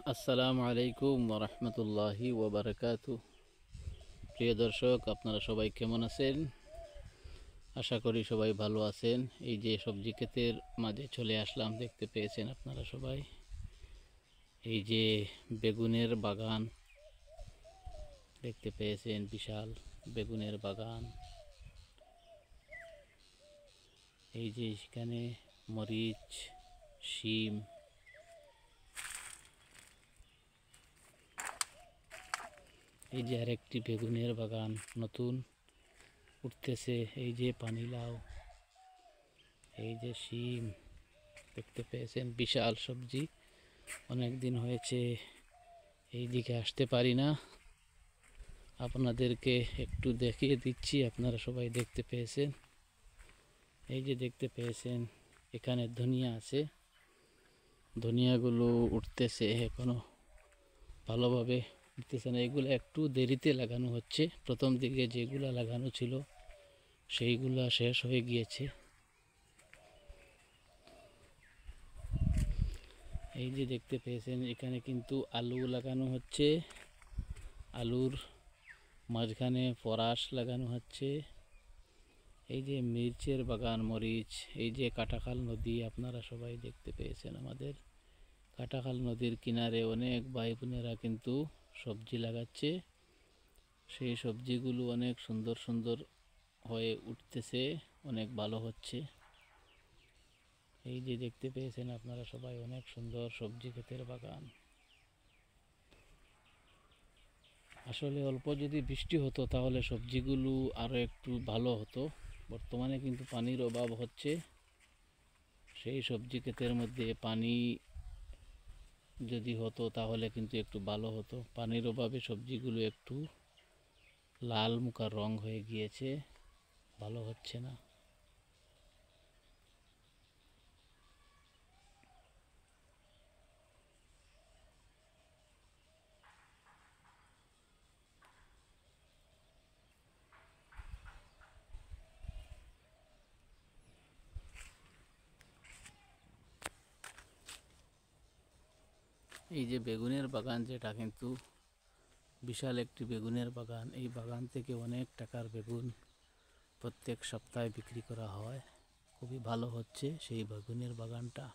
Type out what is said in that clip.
আসসালামু আলাইকুম ওরহমতুল্লাহি ওবরকাতু। প্রিয় দর্শক, আপনারা সবাই কেমন আছেন? আশা করি সবাই ভালো আছেন। এই যে সবজি ক্ষেতের মাঝে চলে আসলাম, দেখতে পেয়েছেন আপনারা সবাই। এই যে বেগুনের বাগান দেখতে পেয়েছেন, বিশাল বেগুনের বাগান। এই যে সেখানে মরিচ, শিম, এই যে আরেকটি বেগুনের বাগান নতুন উঠতেছে। এই যে পানিলাউ, এই যে শিম দেখতে পেয়েছেন, বিশাল সবজি। অনেক দিন হয়েছে এই দিকে আসতে পারি না, আপনাদেরকে একটু দেখিয়ে দিচ্ছি। আপনারা সবাই দেখতে পেয়েছেন, এই যে দেখতে পেয়েছেন এখানে ধনিয়া আছে। ধনিয়াগুলো উঠতেছে, এখনো ভালোভাবে উঠতেছে না। এগুলো একটু দেরিতে লাগানো হচ্ছে। প্রথম দিকে যেগুলো লাগানো ছিল সেইগুলা শেষ হয়ে গিয়েছে। এই যে দেখতে পেয়েছেন এখানে কিন্তু আলু লাগানো হচ্ছে। আলুর মাঝখানে ফরাস লাগানো হচ্ছে। এই যে মির্চের বাগান, মরিচ। এই যে কাটাখাল নদী আপনারা সবাই দেখতে পেয়েছেন। আমাদের কাটাখাল নদীর কিনারে অনেক ভাই বোনেরা কিন্তু সবজি লাগাচ্ছে। সেই সবজিগুলো অনেক সুন্দর সুন্দর হয়ে উঠতেছে, অনেক ভালো হচ্ছে। এই যে দেখতে পেয়েছেন আপনারা সবাই, অনেক সুন্দর সবজি ক্ষেতের বাগান। আসলে অল্প যদি বৃষ্টি হতো তাহলে সবজিগুলো আরও একটু ভালো হতো। বর্তমানে কিন্তু পানির অভাব হচ্ছে। সেই সবজি ক্ষেতের মধ্যে পানি যদি হতো তাহলে কিন্তু একটু ভালো হতো। পানির অভাবে সবজিগুলো একটু লাল মুখা রং হয়ে গিয়েছে, ভালো হচ্ছে না। এই যে বেগুনের বাগান, যেটা কিন্তু বিশাল একটি বেগুনের বাগান। এই বাগান থেকে অনেক টাকার বেগুন প্রত্যেক সপ্তাহে বিক্রি করা হয়। খুবই ভালো হচ্ছে সেই বেগুনের বাগানটা।